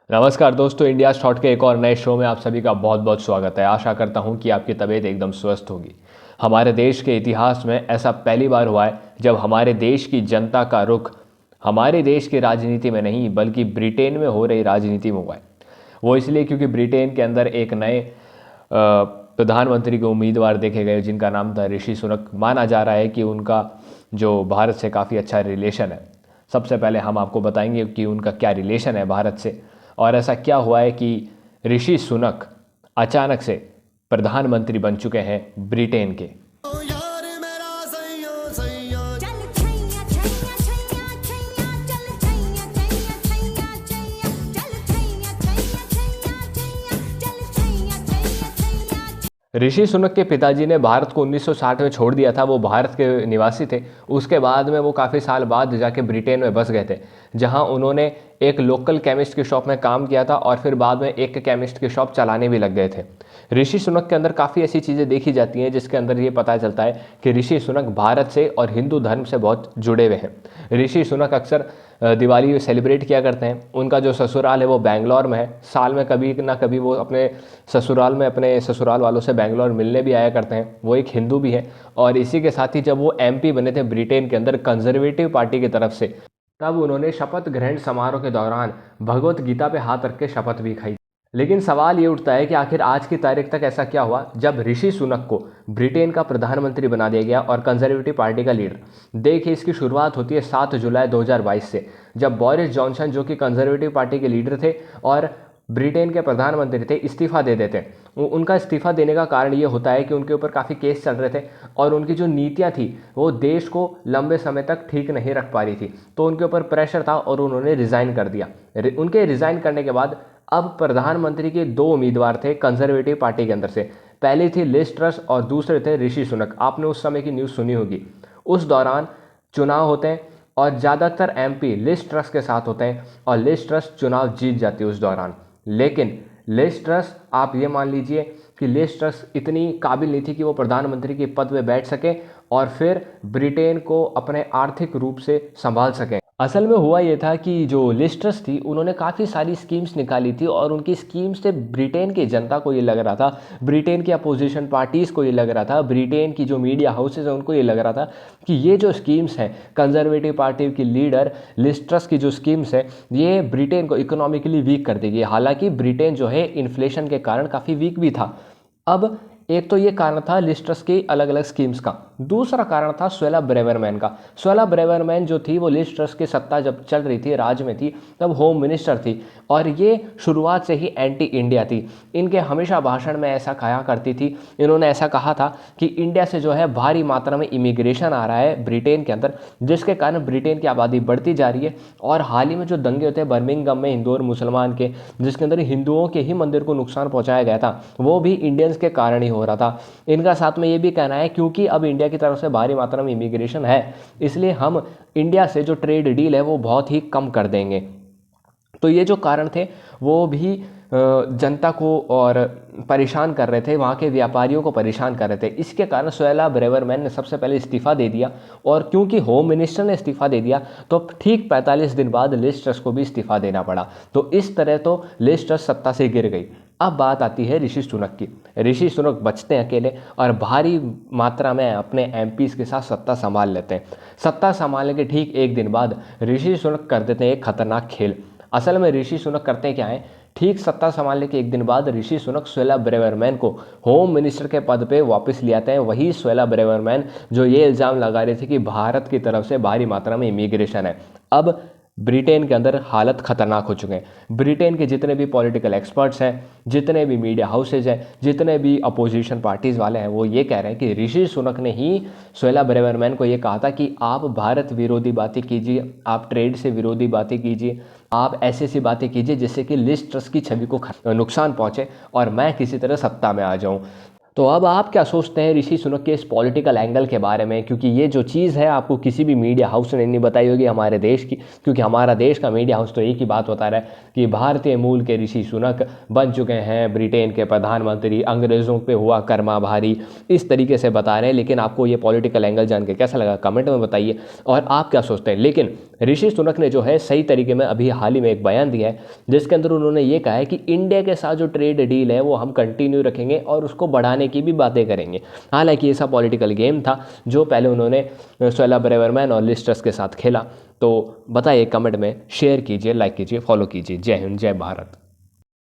नमस्कार दोस्तों, India shot के एक और नए शो में आप सभी का बहुत बहुत स्वागत है। आशा करता हूं कि आपकी तबीयत एकदम स्वस्थ होगी। हमारे देश के इतिहास में ऐसा पहली बार हुआ है जब हमारे देश की जनता का रुख हमारे देश की राजनीति में नहीं बल्कि ब्रिटेन में हो रही राजनीति में हुआ है। वो इसलिए क्योंकि ब्रिटेन के अंदर एक नए प्रधानमंत्री के उम्मीदवार देखे गए जिनका नाम था ऋषि सुनक। माना जा रहा है कि उनका जो भारत से काफ़ी अच्छा रिलेशन है। सबसे पहले हम आपको बताएंगे कि उनका क्या रिलेशन है भारत से और ऐसा क्या हुआ है कि ऋषि सुनक अचानक से प्रधानमंत्री बन चुके हैं ब्रिटेन के। ऋषि सुनक के पिताजी ने भारत को 1960 में छोड़ दिया था। वो भारत के निवासी थे। उसके बाद में वो काफ़ी साल बाद जाके ब्रिटेन में बस गए थे, जहां उन्होंने एक लोकल केमिस्ट की शॉप में काम किया था और फिर बाद में एक केमिस्ट की शॉप चलाने भी लग गए थे। ऋषि सुनक के अंदर काफ़ी ऐसी चीज़ें देखी जाती हैं जिसके अंदर ये पता चलता है कि ऋषि सुनक भारत से और हिंदू धर्म से बहुत जुड़े हुए हैं। ऋषि सुनक अक्सर दिवाली सेलिब्रेट किया करते हैं। उनका जो ससुराल है वो बेंगलोर में है। साल में कभी ना कभी वो अपने ससुराल में अपने ससुराल वालों से बेंगलोर मिलने भी आया करते हैं। वो एक हिंदू भी है और इसी के साथ ही जब वो एमपी बने थे ब्रिटेन के अंदर कंजर्वेटिव पार्टी की तरफ से, तब उन्होंने शपथ ग्रहण समारोह के दौरान भगवत गीता पे हाथ रख के शपथ भी खाई। लेकिन सवाल ये उठता है कि आखिर आज की तारीख तक ऐसा क्या हुआ जब ऋषि सुनक को ब्रिटेन का प्रधानमंत्री बना दिया गया और कंजर्वेटिव पार्टी का लीडर। देखिए, इसकी शुरुआत होती है 7 जुलाई 2022 से, जब बोरिस जॉनसन जो कि कंजर्वेटिव पार्टी के लीडर थे और ब्रिटेन के प्रधानमंत्री थे, इस्तीफा दे देते हैं। उनका इस्तीफा देने का कारण ये होता है कि उनके ऊपर काफ़ी केस चल रहे थे और उनकी जो नीतियाँ थी वो देश को लंबे समय तक ठीक नहीं रख पा रही थी। तो उनके ऊपर प्रेशर था और उन्होंने रिज़ाइन कर दिया। उनके रिज़ाइन करने के बाद अब प्रधानमंत्री के 2 उम्मीदवार थे कंजर्वेटिव पार्टी के अंदर से। पहले थी लिज ट्रस और दूसरे थे ऋषि सुनक। आपने उस समय की न्यूज़ सुनी होगी। उस दौरान चुनाव होते हैं और ज़्यादातर एमपी लिज ट्रस के साथ होते हैं और लिज ट्रस चुनाव जीत जाती है उस दौरान। लेकिन लिज ट्रस, आप ये मान लीजिए कि लिज ट्रस इतनी काबिल नहीं थी कि वो प्रधानमंत्री के पद पे बैठ सके और फिर ब्रिटेन को अपने आर्थिक रूप से संभाल सकें। असल में हुआ ये था कि जो लिज ट्रस थी उन्होंने काफ़ी सारी स्कीम्स निकाली थी और उनकी स्कीम्स से ब्रिटेन की जनता को ये लग रहा था, ब्रिटेन की अपोजिशन पार्टीज़ को ये लग रहा था, ब्रिटेन की जो मीडिया हाउसेज हैं उनको ये लग रहा था कि ये जो स्कीम्स हैं कंजर्वेटिव पार्टी की लीडर लिज ट्रस की जो स्कीम्स है ये ब्रिटेन को इकोनॉमिकली वीक कर देगी। हालांकि ब्रिटेन जो है इन्फ्लेशन के कारण काफ़ी वीक भी था। अब एक तो ये कारण था लिज ट्रस की अलग अलग स्कीम्स का। दूसरा कारण था सुएला ब्रेवरमैन का। सुएला ब्रेवरमैन जो थी वो लिज ट्रस की सत्ता जब चल रही थी, राज में थी, तब होम मिनिस्टर थी और ये शुरुआत से ही एंटी इंडिया थी। इनके हमेशा भाषण में ऐसा कहा करती थी, इन्होंने ऐसा कहा था कि इंडिया से जो है भारी मात्रा में इमिग्रेशन आ रहा है ब्रिटेन के अंदर, जिसके कारण ब्रिटेन की आबादी बढ़ती जा रही है। और हाल ही में जो दंगे होते हैं बर्मिंघम में हिंदू और मुसलमान के, जिसके अंदर हिंदुओं के ही मंदिर को नुकसान पहुंचाया गया था, वो भी इंडियंस के कारण ही हो रहा था। इनका साथ में ये भी कहना है क्योंकि अब इंडिया की तरफ से भारी मात्रा में इमिग्रेशन है, इसलिए हम इंडिया से जो ट्रेड डील है वो बहुत ही कम कर देंगे। तो ये जो कारण थे वो भी जनता को और परेशान कर रहे थे, वहाँ के व्यापारियों को परेशान कर रहे थे। इसके कारण सुएला ब्रेवरमैन ने सबसे पहले इस्तीफा दे दिया और क्योंकि होम मिनिस्टर ने इस्तीफा दे दिया तो ठीक 45 दिन बाद लिज ट्रस को भी इस्तीफा देना पड़ा। तो इस तरह तो लिज ट्रस सत्ता से गिर गई। अब बात आती है ऋषि सुनक की। ऋषि सुनक बचते हैं अकेले और भारी मात्रा में अपने एमपीज के साथ सत्ता संभाल लेते हैं। सत्ता संभालने के ठीक एक दिन बाद ऋषि सुनक कर देते हैं एक खतरनाक खेल। असल में ऋषि सुनक करते क्या है, ठीक सत्ता संभालने के एक दिन बाद ऋषि सुनक सुएला ब्रेवरमैन को होम मिनिस्टर के पद पे वापस ले आते हैं। वही सुएला ब्रेवरमैन जो ये इल्ज़ाम लगा रहे थे कि भारत की तरफ से भारी मात्रा में इमिग्रेशन है। अब ब्रिटेन के अंदर हालत खतरनाक हो चुके हैं। ब्रिटेन के जितने भी पॉलिटिकल एक्सपर्ट्स हैं, जितने भी मीडिया हाउसेज हैं, जितने भी अपोजिशन पार्टीज़ वाले हैं, वो ये कह रहे हैं कि ऋषि सुनक ने ही सुएला ब्रेवरमैन को ये कहा था कि आप भारत विरोधी बातें कीजिए, आप ट्रेड से विरोधी बातें कीजिए, आप ऐसी बातें कीजिए जिससे कि लिज ट्रस की छवि को नुकसान पहुंचे और मैं किसी तरह सत्ता में आ जाऊं। तो अब आप क्या सोचते हैं ऋषि सुनक के इस पॉलिटिकल एंगल के बारे में? क्योंकि ये जो चीज़ है आपको किसी भी मीडिया हाउस ने नहीं बताई होगी हमारे देश की, क्योंकि हमारा देश का मीडिया हाउस तो एक ही बात बता रहा है कि भारतीय मूल के ऋषि सुनक बन चुके हैं ब्रिटेन के प्रधानमंत्री, अंग्रेज़ों पे हुआ कर्मा भारी, इस तरीके से बता रहे हैं। लेकिन आपको ये पॉलिटिकल एंगल जान के कैसा लगा कमेंट में बताइए और आप क्या सोचते हैं। लेकिन ऋषि सुनक ने जो है सही तरीके में अभी हाल ही में एक बयान दिया है, जिसके अंदर उन्होंने ये कहा है कि इंडिया के साथ जो ट्रेड डील है वो हम कंटिन्यू रखेंगे और उसको बढ़ाने की भी बातें करेंगे। हालांकि ऐसा पॉलिटिकल गेम था जो पहले उन्होंने सुएला ब्रेवरमैन और लिज ट्रस के साथ खेला। तो बताइए, कमेंट में शेयर कीजिए, लाइक कीजिए, फॉलो कीजिए। जय हिंद, जय भारत।